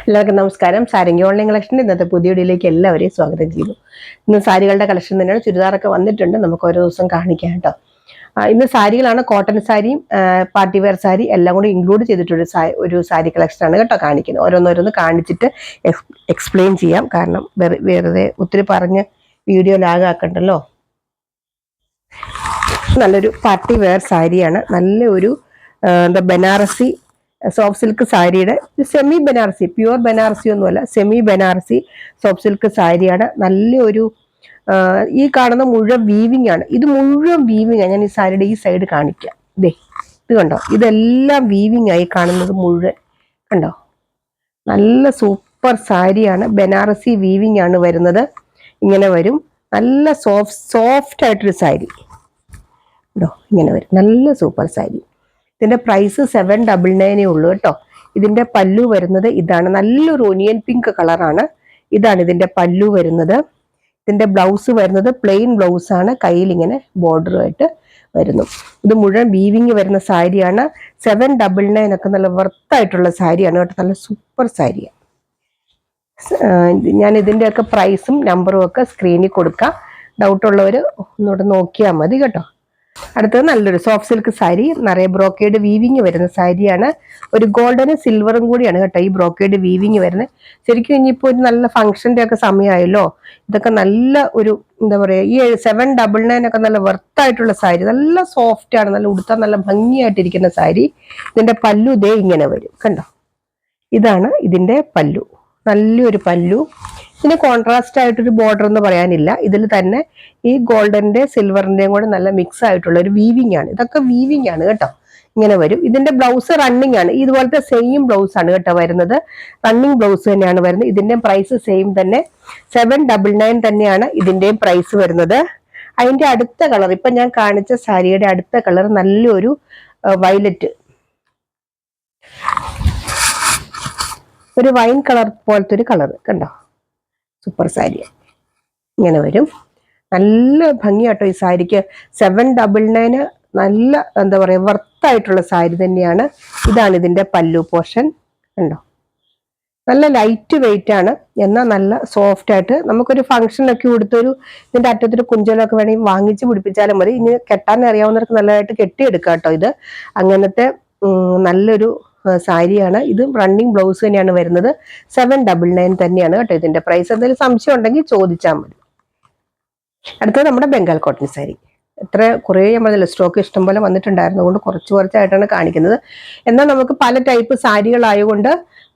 എല്ലാവർക്കും നമസ്കാരം. Sarangi online collection ഇന്നത്തെ പുതിയ വീഡിയോയിലേക്ക് എല്ലാവരെയും സ്വാഗതം ചെയ്യുന്നു. ഇന്ന് സാരികളുടെ കളക്ഷൻ തന്നെയാണ്. ചുരിദാറൊക്കെ വന്നിട്ടുണ്ട്, നമുക്ക് ഓരോ ദിവസം കാണിക്കാം കേട്ടോ. ഇന്ന് സാരികളാണ്. കോട്ടൺ സാരിയും പാർട്ടി വെയർ സാരി എല്ലാം കൂടി ഇൻക്ലൂഡ് ചെയ്തിട്ടൊരു ഒരു സാരി കളക്ഷനാണ് കേട്ടോ കാണിക്കുന്നത്. ഓരോന്നോരോന്ന് കാണിച്ചിട്ട് എക്സ്പ്ലെയിൻ ചെയ്യാം. കാരണം വെറുതെ ഒത്തിരി പറഞ്ഞ് വീഡിയോ ലാഗാക്കണ്ടല്ലോ. നല്ലൊരു പാർട്ടി വെയർ സാരിയാണ്. നല്ലൊരു ബനാറസി സോഫ്റ്റ് സിൽക്ക് സാരിയുടെ സെമി ബനാറസി, പ്യുവർ ബനാറസി ഒന്നുമല്ല, സെമി ബനാറസി സോഫ്റ്റ് സിൽക്ക് സാരിയാണ്. നല്ലൊരു ഈ കാണുന്ന മുഴുവൻ വീവിങ് ആണ്. ഇത് മുഴുവൻ വീവിങ് ആണ്. ഞാൻ ഈ സാരിയുടെ ഈ സൈഡ് കാണിക്കാം. ദേ ഇത് കണ്ടോ, ഇതെല്ലാം വീവിങ് ആയി കാണുന്നത് മുഴുവൻ കണ്ടോ. നല്ല സൂപ്പർ സാരിയാണ്. ബനാറസി വീവിങ് ആണ് വരുന്നത്. ഇങ്ങനെ വരും. നല്ല സോഫ്റ്റ് ആയിട്ടൊരു സാരി കേട്ടോ. ഇങ്ങനെ വരും. നല്ല സൂപ്പർ സാരി. ഇതിന്റെ പ്രൈസ് 799 ഉള്ളൂ കേട്ടോ. ഇതിന്റെ പല്ലു വരുന്നത് ഇതാണ്. നല്ലൊരു ഒനിയൻ പിങ്ക് കളറാണ്. ഇതാണ് ഇതിന്റെ പല്ലു വരുന്നത്. ഇതിന്റെ ബ്ലൗസ് വരുന്നത് പ്ലെയിൻ ബ്ലൗസ് ആണ്. കയ്യിൽ ഇങ്ങനെ ബോർഡറുമായിട്ട് വരുന്നു. ഇത് മുഴുവൻ വീവിങ് വരുന്ന സാരിയാണ്. 799 ഒക്കെ നല്ല വർത്തായിട്ടുള്ള സാരിയാണ് കേട്ടോ. നല്ല സൂപ്പർ സാരിയാണ്. ഞാൻ ഇതിന്റെയൊക്കെ പ്രൈസും നമ്പറും ഒക്കെ സ്ക്രീനിൽ കൊടുക്കാം. ഡൗട്ടുള്ളവർ ഒന്നുകൂടെ നോക്കിയാൽ മതി കേട്ടോ. അടുത്തത് നല്ലൊരു സോഫ്റ്റ് സിൽക്ക് സാരി, നിറയെ ബ്രോക്കേഡ് വീവിങ് വരുന്ന സാരിയാണ്. ഒരു ഗോൾഡനും സിൽവറും കൂടിയാണ് കേട്ടോ ഈ ബ്രോക്കേഡ് വീവിങ് വരുന്നത്. ശരിക്കും ഇനിയിപ്പോൾ ഒരു നല്ല ഫംഗ്ഷന്റെ ഒക്കെ സമയമായല്ലോ. ഇതൊക്കെ നല്ല ഒരു എന്താ പറയുക, ഈ 799 ഒക്കെ നല്ല വർത്തായിട്ടുള്ള സാരി. നല്ല സോഫ്റ്റ് ആണ്, നല്ല ഉടുത്താൽ നല്ല ഭംഗിയായിട്ടിരിക്കുന്ന സാരി. ഇതിന്റെ പല്ലു ദേ ഇങ്ങനെ വരും കണ്ടോ. ഇതാണ് ഇതിന്റെ പല്ലു. നല്ലൊരു പല്ലു. ഇതിന് കോൺട്രാസ്റ്റ് ആയിട്ടൊരു ബോർഡർ എന്ന് പറയാനില്ല. ഇതിൽ തന്നെ ഈ ഗോൾഡന്റെ സിൽവറിന്റെയും കൂടെ നല്ല മിക്സ് ആയിട്ടുള്ള ഒരു വീവിങ് ആണ്. ഇതൊക്കെ വീവിങ് ആണ് കേട്ടോ. ഇങ്ങനെ വരും. ഇതിന്റെ ബ്ലൗസ് റണ്ണിങ് ആണ്. ഇതുപോലത്തെ സെയിം ബ്ലൗസ് ആണ് കേട്ടോ വരുന്നത്. റണ്ണിങ് ബ്ലൗസ് തന്നെയാണ് വരുന്നത്. ഇതിന്റെ പ്രൈസ് സെയിം തന്നെ 799 തന്നെയാണ് ഇതിന്റെയും പ്രൈസ് വരുന്നത്. അതിന്റെ അടുത്ത കളർ, ഇപ്പൊ ഞാൻ കാണിച്ച സാരിയുടെ അടുത്ത കളർ നല്ലൊരു വയലറ്റ്, ഒരു വൈൻ കളർ പോലത്തെ ഒരു കളർ കണ്ടോ. സൂപ്പർ സാരി ഇങ്ങനെ വരും. നല്ല ഭംഗിയാട്ടോ ഈ സാരിക്ക്. 799 നല്ല എന്താ പറയാ വർത്തായിട്ടുള്ള സാരി തന്നെയാണ്. ഇതാണ് ഇതിന്റെ പല്ലു പോർഷൻ കണ്ടോ. നല്ല ലൈറ്റ് വെയിറ്റ് ആണ്, എന്നാൽ നല്ല സോഫ്റ്റ് ആയിട്ട് നമുക്കൊരു ഫംഗ്ഷനൊക്കെ കൊടുത്തൊരു ഇതിന്റെ അറ്റത്തൊരു കുഞ്ചലൊക്കെ വേണമെങ്കിൽ വാങ്ങിച്ച് പിടിപ്പിച്ചാലും മതി. ഇനി കെട്ടാൻ അറിയാവുന്നവർക്ക് നല്ലതായിട്ട് കെട്ടിയെടുക്കാം കേട്ടോ. ഇത് അങ്ങനത്തെ നല്ലൊരു സാരിയാണ്. ഇത് റണ്ണിങ് ബ്ലൗസ് തന്നെയാണ് വരുന്നത്. 799 തന്നെയാണ് കേട്ടോ ഇതിന്റെ പ്രൈസ്. എന്തെങ്കിലും സംശയം ഉണ്ടെങ്കിൽ ചോദിച്ചാൽ മതി. അടുത്തത് നമ്മുടെ ബംഗാൾ കോട്ടൺ സാരി. കുറേ നമ്മളതിൽ സ്റ്റോക്ക് ഇഷ്ടംപോലെ വന്നിട്ടുണ്ടായിരുന്നു, അതുകൊണ്ട് കുറച്ചായിട്ടാണ് കാണിക്കുന്നത്. എന്നാൽ നമുക്ക് പല ടൈപ്പ് സാരികളായതുകൊണ്ട്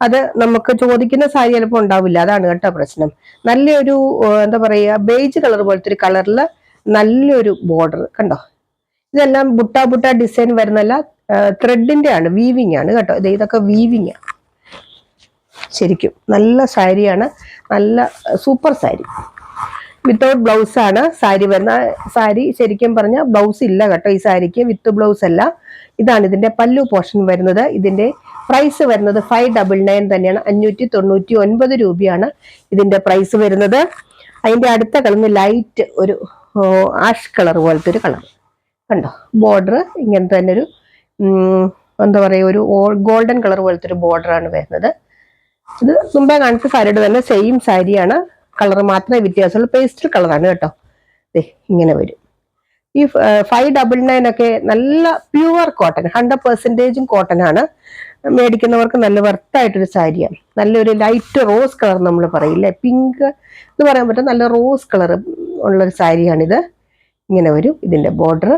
അത് നമുക്ക് ചോദിക്കുന്ന സാരി ചിലപ്പോൾ ഉണ്ടാവില്ല. അതാണ് കേട്ടോ പ്രശ്നം. നല്ലൊരു എന്താ പറയുക ബേജ് കളർ പോലത്തെ ഒരു കളറിൽ നല്ലൊരു ബോർഡർ കണ്ടോ. ഇതെല്ലാം ബുട്ട ഡിസൈൻ വരുന്നല്ല, ത്രെഡിന്റെ ആണ്, വീവിങ് ആണ് കേട്ടോ. ഇതൊക്കെ വീവിങ് ആണ്. ശരിക്കും നല്ല സാരിയാണ്. നല്ല സൂപ്പർ സാരി. വിത്തൗട്ട് ബ്ലൗസ് ആണ് സാരി വരുന്ന. സാരി ശരിക്കും പറഞ്ഞ ബ്ലൗസ് ഇല്ല കേട്ടോ ഈ സാരിക്ക്. വിത്ത് ബ്ലൗസ് അല്ല. ഇതാണ് ഇതിന്റെ പല്ലു പോർഷൻ വരുന്നത്. ഇതിന്റെ പ്രൈസ് വരുന്നത് 599 തന്നെയാണ്. 599 രൂപയാണ് ഇതിന്റെ പ്രൈസ് വരുന്നത്. അതിന്റെ അടുത്ത കളർ ലൈറ്റ് ഒരു ആഷ് കളർ പോലത്തെ ഒരു കളർ കണ്ടോ. ബോർഡർ ഇങ്ങനത്തെ തന്നെ ഒരു എന്താ പറയുക ഒരു ഗോൾഡൻ കളർ പോലത്തെ ഒരു ബോർഡർ ആണ് വരുന്നത്. ഇത് മുമ്പേ കാണിച്ച സാരിയുടെ തന്നെ സെയിം സാരിയാണ്. കളർ മാത്രമേ വ്യത്യാസമുള്ളൂ. പേസ്റ്റൽ കളറാണ് കേട്ടോ. ഇങ്ങനെ വരും. ഈ 599 ഒക്കെ നല്ല പ്യുവർ കോട്ടൺ, 100% കോട്ടൺ ആണ്. മേടിക്കുന്നവർക്ക് നല്ല വർത്തായിട്ടൊരു സാരിയാണ്. നല്ലൊരു ലൈറ്റ് റോസ് കളർ നമ്മൾ പറയില്ലേ, പിങ്ക് എന്ന് പറയാൻ പറ്റും. നല്ല റോസ് കളർ ഉള്ളൊരു സാരിയാണിത്. ഇങ്ങനെ വരും ഇതിന്റെ ബോർഡർ.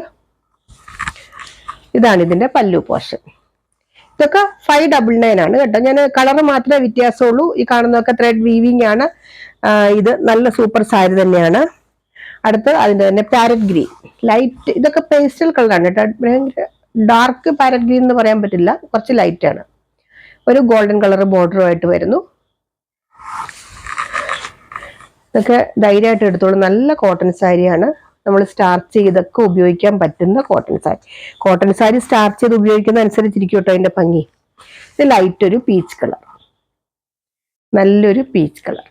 ഇതാണ് ഇതിന്റെ പല്ലു പോർഷൻ. ഇതൊക്കെ 599 ആണ് കേട്ടോ. ഞാൻ കളർ മാത്രമേ വ്യത്യാസമുള്ളൂ. ഈ കാണുന്നതൊക്കെ ത്രെഡ് വീവിങ് ആണ്. ഇത് നല്ല സൂപ്പർ സാരി തന്നെയാണ്. അടുത്ത് അതിന്റെ തന്നെ പാരറ്റ് ഗ്രീൻ ലൈറ്റ്. ഇതൊക്കെ പേസ്റ്റൽ കളറാണ് കേട്ടോ. ഡാർക്ക് പാരറ്റ് ഗ്രീൻ എന്ന് പറയാൻ പറ്റില്ല, കുറച്ച് ലൈറ്റ് ആണ്. ഒരു ഗോൾഡൻ കളർ ബോർഡറുമായിട്ട് വരുന്നു. ഇതൊക്കെ ധൈര്യമായിട്ട് എടുത്തോളൂ. നല്ല കോട്ടൺ സാരിയാണ്. നമ്മൾ സ്റ്റാർച്ച് ചെയ്തൊക്കെ ഉപയോഗിക്കാൻ പറ്റുന്ന cotton sari. Cotton sari starch ചെയ്ത് ഉപയോഗിക്കുന്ന അനുസരിച്ചിരിക്കും കേട്ടോ അതിന്റെ ഭംഗി. ഇത് ലൈറ്റ് ഒരു പീച്ച് കളർ, നല്ലൊരു പീച്ച് കളർ.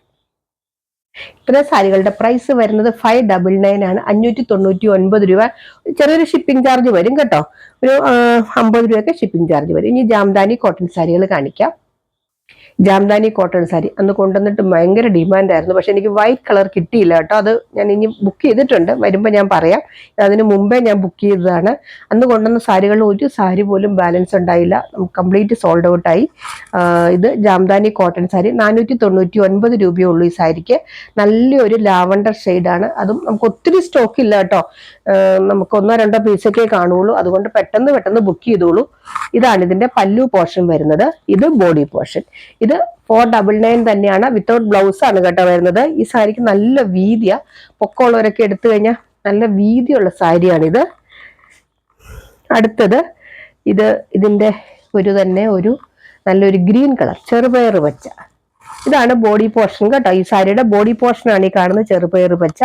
ഇത്ര സാരികളുടെ പ്രൈസ് വരുന്നത് 599 ആണ്. 599 രൂപ. ചെറിയൊരു ഷിപ്പിംഗ് ചാർജ് വരും കേട്ടോ. ഒരു 50 രൂപയൊക്കെ ഷിപ്പിംഗ് ചാർജ് വരും. ഇനി ജാംദാനി കോട്ടൺ സാരികൾ കാണിക്കാം. ജാംദാനി കോട്ടൺ സാരി അന്ന് കൊണ്ടുവന്നിട്ട് ഭയങ്കര ഡിമാൻഡായിരുന്നു. പക്ഷെ എനിക്ക് വൈറ്റ് കളർ കിട്ടിയില്ല കേട്ടോ. അത് ഞാൻ ഇനി ബുക്ക് ചെയ്തിട്ടുണ്ട്, വരുമ്പോൾ ഞാൻ പറയാം. അതിന് മുമ്പേ ഞാൻ ബുക്ക് ചെയ്തതാണ്. അന്ന് കൊണ്ടുവന്ന സാരികളിൽ ഒരു സാരി പോലും ബാലൻസ് ഉണ്ടായില്ല, കംപ്ലീറ്റ് സോൾഡ് ഔട്ടായി. ഇത് ജാംദാനി കോട്ടൺ സാരി 499 രൂപയേ ഉള്ളൂ ഈ സാരിക്ക്. നല്ലൊരു ലാവണ്ടർ ഷെയ്ഡാണ്. അതും നമുക്ക് ഒത്തിരി സ്റ്റോക്ക് ഇല്ല കേട്ടോ, നമുക്ക് 1-2 പീസൊക്കെ കാണുള്ളൂ. അതുകൊണ്ട് പെട്ടെന്ന് ബുക്ക് ചെയ്തോളൂ. ഇതാണ് ഇതിന്റെ പല്ലു പോർഷൻ വരുന്നത്. ഇത് ബോഡി പോർഷൻ. ഇത് 499 തന്നെയാണ്, വിത്തൗട്ട് ബ്ലൗസ് ആണ് കേട്ടോ വരുന്നത്. ഈ സാരിക്ക് നല്ല വീതിയാ, പൊക്കമുള്ളവരൊക്കെ എടുത്തു കഴിഞ്ഞാൽ നല്ല വീതിയുള്ള സാരിയാണിത്. അടുത്തത് ഇതിന്റെ ഒരു നല്ലൊരു ഗ്രീൻ കളർ ചെറുപയർ പച്ച. ഇതാണ് ബോഡി പോർഷൻ കേട്ടോ. ഈ സാരിയുടെ ബോഡി പോർഷൻ ആണ് ഈ കാണുന്ന ചെറുപയർ പച്ച.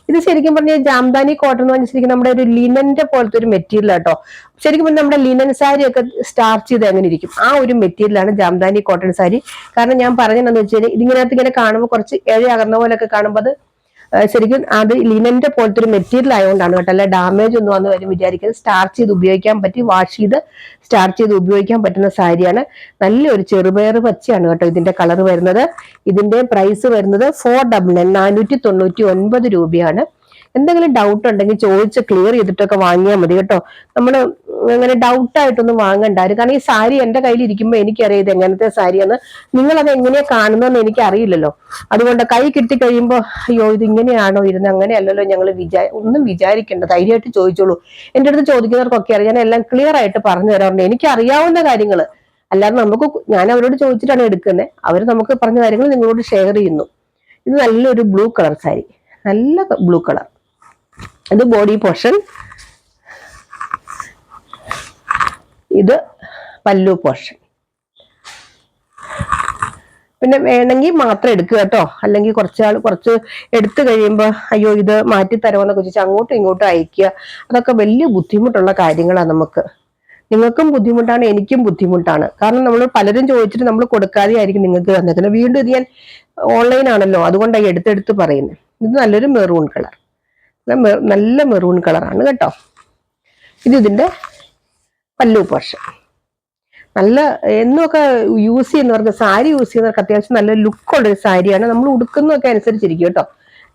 ഇത് ശരിക്കും പറഞ്ഞാൽ ജാംദാനി കോട്ടൺ എന്ന് പറഞ്ഞാൽ ശരിക്കും നമ്മുടെ ഒരു ലിനന്റെ പോലത്തെ ഒരു മെറ്റീരിയൽ കേട്ടോ. ശരിക്കും പറഞ്ഞാൽ നമ്മുടെ ലിനൻ സാരി ഒക്കെ സ്റ്റാർച്ച് ചെയ്ത് എങ്ങനെ ഇരിക്കും, ആ ഒരു മെറ്റീരിയലാണ് ജാംദാനി കോട്ടൺ സാരി. കാരണം ഞാൻ പറഞ്ഞതെന്ന് വെച്ചാൽ ഇതിനകത്ത് ഇങ്ങനെ കാണുമ്പോൾ കുറച്ച് ഇഴയകർന്ന പോലെയൊക്കെ കാണുമ്പോൾ അത് ശരിക്കും അത് ലിനന്റെ പോലത്തെ ഒരു മെറ്റീരിയൽ ആയതുകൊണ്ടാണ് കേട്ടോ. അല്ല ഡാമേജ് ഒന്നും വന്ന് വരും വിചാരിക്കുന്നത്. സ്റ്റാർച്ച് ചെയ്ത് ഉപയോഗിക്കാൻ പറ്റി, വാഷ് ചെയ്ത് സ്റ്റാർച്ച് ചെയ്ത് ഉപയോഗിക്കാൻ പറ്റുന്ന സാരിയാണ്. നല്ലൊരു ചെറുപയർ പച്ചയാണ് കേട്ടോ ഇതിന്റെ കളർ വരുന്നത്. ഇതിന്റെ പ്രൈസ് വരുന്നത് 499 രൂപയാണ്. എന്തെങ്കിലും ഡൗട്ട് ഉണ്ടെങ്കിൽ ചോദിച്ച് ക്ലിയർ ചെയ്തിട്ടൊക്കെ വാങ്ങിയാൽ മതി കേട്ടോ. നമ്മൾ അങ്ങനെ ഡൗട്ടായിട്ടൊന്നും വാങ്ങണ്ടായിരുന്നു. കാരണം ഈ സാരി എന്റെ കയ്യിൽ ഇരിക്കുമ്പോൾ എനിക്കറിയാം ഇത് എങ്ങനത്തെ സാരിയാന്ന്. നിങ്ങളത് എങ്ങനെയാ കാണുന്നതെന്ന് എനിക്ക് അറിയില്ലല്ലോ. അതുകൊണ്ട് കൈ കിട്ടി കഴിയുമ്പോൾ അയ്യോ ഇത് ഇങ്ങനെയാണോ ഇരുന്ന്, അങ്ങനെയല്ലല്ലോ ഞങ്ങൾ ഒന്നും വിചാരിക്കേണ്ട, ധൈര്യമായിട്ട് ചോദിച്ചോളൂ. എൻ്റെ അടുത്ത് ചോദിക്കുന്നവർക്കൊക്കെ അറിയാം, ഞാൻ എല്ലാം ക്ലിയർ ആയിട്ട് പറഞ്ഞു തരാറുണ്ട്. എനിക്ക് അറിയാവുന്ന കാര്യങ്ങൾ, അല്ലാതെ ഞാൻ അവരോട് ചോദിച്ചിട്ടാണ് എടുക്കുന്നത്. അവർ നമുക്ക് പറഞ്ഞ കാര്യങ്ങൾ നിങ്ങളോട് ഷെയർ ചെയ്യുന്നു. ഇത് നല്ലൊരു ബ്ലൂ കളർ സാരി, നല്ല ബ്ലൂ കളർ. ഇത് ബോഡി പോർഷൻ, ഇത് പല്ലു പോർഷൻ. പിന്നെ വേണമെങ്കിൽ മാത്രം എടുക്കുക കേട്ടോ, അല്ലെങ്കിൽ കുറച്ച് എടുത്തു കഴിയുമ്പോൾ അയ്യോ ഇത് മാറ്റി തരുമെന്നൊക്കെ ചോദിച്ചാൽ അങ്ങോട്ടും ഇങ്ങോട്ടും അയക്കുക. അതൊക്കെ വലിയ ബുദ്ധിമുട്ടുള്ള കാര്യങ്ങളാണ്. നിങ്ങൾക്കും ബുദ്ധിമുട്ടാണ്, എനിക്കും ബുദ്ധിമുട്ടാണ്. കാരണം നമ്മൾ പലരും ചോദിച്ചിട്ട് നമ്മൾ കൊടുക്കാതെ ആയിരിക്കും നിങ്ങൾക്ക് തന്നേക്കുന്നത്. വീണ്ടും ഇത് ഞാൻ ഓൺലൈൻ ആണല്ലോ, അതുകൊണ്ടാണ് എടുത്തെടുത്ത് പറയുന്നത്. ഇത് നല്ലൊരു മെറൂൺ കളർ, നല്ല മെറൂൺ കളറാണ് കേട്ടോ. ഇതിന്റെ പല്ലു പോർഷൻ. നല്ല എന്നൊക്കെ യൂസ് ചെയ്യുന്നവർക്ക്, സാരി യൂസ് ചെയ്യുന്നവർക്ക് അത്യാവശ്യം നല്ല ലുക്കുള്ളൊരു സാരിയാണ്. നമ്മൾ ഉടുക്കുന്നതൊക്കെ അനുസരിച്ചിരിക്കും കേട്ടോ.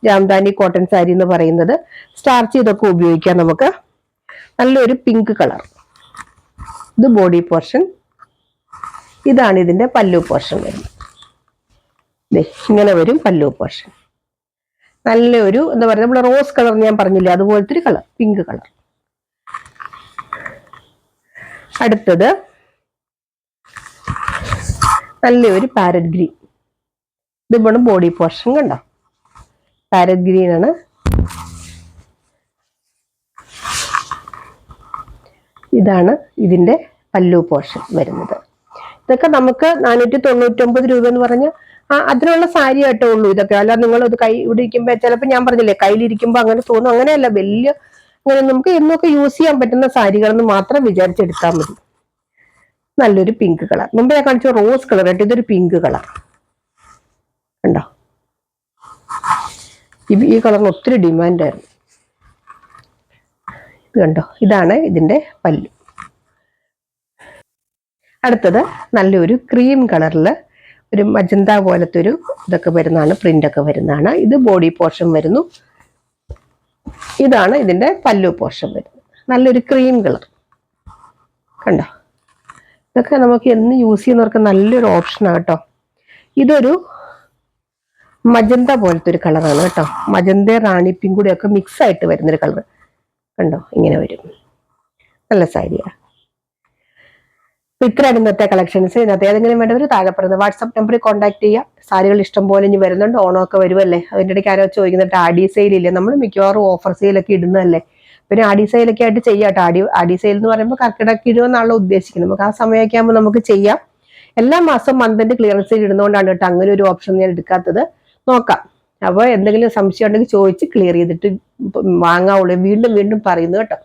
ജാംദാനി കോട്ടൺ സാരി എന്ന് പറയുന്നത് സ്റ്റാർച്ച് ചെയ്തൊക്കെ ഉപയോഗിക്കാം നമുക്ക്. നല്ലൊരു പിങ്ക് കളർ. ഇത് ബോഡി പോർഷൻ. ഇതാണ് ഇതിന്റെ പല്ലു പോർഷൻ വരുന്നത്. ഇങ്ങനെ വരും പല്ലു പോർഷൻ. നല്ലൊരു എന്താ പറയുക, നമ്മളെ റോസ് കളർ ഞാൻ പറഞ്ഞില്ലേ, അതുപോലത്തെ ഒരു കളർ, പിങ്ക് കളർ. അടുത്തത് നല്ലൊരു പാരറ്റ് ഗ്രീൻ. ഇതിവിടെ ബോഡി പോർഷൻ കണ്ടോ, പാരറ്റ് ഗ്രീൻ ആണ്. ഇതാണ് ഇതിന്റെ പല്ലു പോർഷൻ വരുന്നത്. ഇതൊക്കെ നമുക്ക് 499 രൂപ എന്ന് പറഞ്ഞാൽ അതിനുള്ള സാരി ആയിട്ടേ ഉള്ളൂ ഇതൊക്കെ. അല്ല നിങ്ങളത് ഇവിടെ ഇരിക്കുമ്പോ ചിലപ്പോൾ ഞാൻ പറഞ്ഞില്ലേ കയ്യിലിരിക്കുമ്പോ അങ്ങനെ തോന്നും, അങ്ങനെയല്ല. അങ്ങനെ നമുക്ക് എന്നൊക്കെ യൂസ് ചെയ്യാൻ പറ്റുന്ന സാരികളെന്ന് മാത്രം വിചാരിച്ചെടുത്താൽ മതി. നല്ലൊരു പിങ്ക് കളർ. മുമ്പ് ഞാൻ കാണിച്ച റോസ് കളർ ആയിട്ട് ഇതൊരു പിങ്ക് കളർ കണ്ടോ. ഈ കളറിന് ഒത്തിരി ഡിമാൻഡായിരുന്നു. ഇത് കണ്ടോ, ഇതാണ് ഇതിന്റെ പല്ലു. അടുത്തത് നല്ലൊരു ക്രീം കളറില് ഒരു മജന്ത പോലത്തെ ഒരു ഇതൊക്കെ വരുന്നതാണ്, പ്രിന്റ് ഒക്കെ വരുന്നതാണ്. ഇത് ബോഡി പോർഷൻ വരുന്നു. ഇതാണ് ഇതിന്റെ പല്ലു പോർഷൻ വരുന്നത്. നല്ലൊരു ക്രീം കളർ കണ്ടോ. ഇതൊക്കെ നമുക്ക് എന്ന് യൂസ് ചെയ്യുന്നവർക്ക് നല്ലൊരു ഓപ്ഷനാണ് കേട്ടോ. ഇതൊരു മജന്ത പോലത്തെ ഒരു കളറാണ് കേട്ടോ. മജന്ത റാണി പിങ്കും കൂടി ഒക്കെ മിക്സ് ആയിട്ട് വരുന്നൊരു കളർ കണ്ടോ, ഇങ്ങനെ വരും. നല്ല സാരിയാണ്. ഇത്രയാണ് ഇന്നത്തെ കളക്ഷൻസ്. ഇതിനകത്ത് ഏതെങ്കിലും വേണ്ടവർ താഴെ പറയുന്നത് വാട്സ്ആപ്പ് നമ്പറിൽ കോൺടാക്ട് ചെയ്യുക. സാരികൾ ഇഷ്ടം പോലെ ഇനി വരുന്നുണ്ട്, ഓണമൊക്കെ വരുമല്ലേ. അതിൻ്റെ ഇടയ്ക്ക് ആരോ ചോദിക്കുന്നുണ്ട് ആഡി സെയിലില്ലേ. നമ്മൾ മിക്കവാറും ഓഫർ സെയിലൊക്കെ ഇടുന്നതല്ലേ. പിന്നെ ആഡി സെയിലൊക്കെ ആയിട്ട് ചെയ്യാട്ടോ. ആഡി സെയിൽ എന്ന് പറയുമ്പോൾ കർക്കിടക ഇടുമെന്നാണല്ലോ ഉദ്ദേശിക്കുന്നത്. നമുക്ക് ആ സമയമൊക്കെ ആകുമ്പോൾ നമുക്ക് ചെയ്യാം. എല്ലാ മാസം മന്തിന്റെ ക്ലിയറൻസ് സെയിൽ ഇടുന്നതുകൊണ്ടാണ് കേട്ടോ അങ്ങനെ ഒരു ഓപ്ഷൻ ഞാൻ എടുക്കാത്തത്. നോക്കാം. അപ്പോൾ എന്തെങ്കിലും സംശയം ഉണ്ടെങ്കിൽ ചോദിച്ച് ക്ലിയർ ചെയ്തിട്ട് വാങ്ങാവുള്ളൂ. വീണ്ടും പറയുന്നു കേട്ടോ.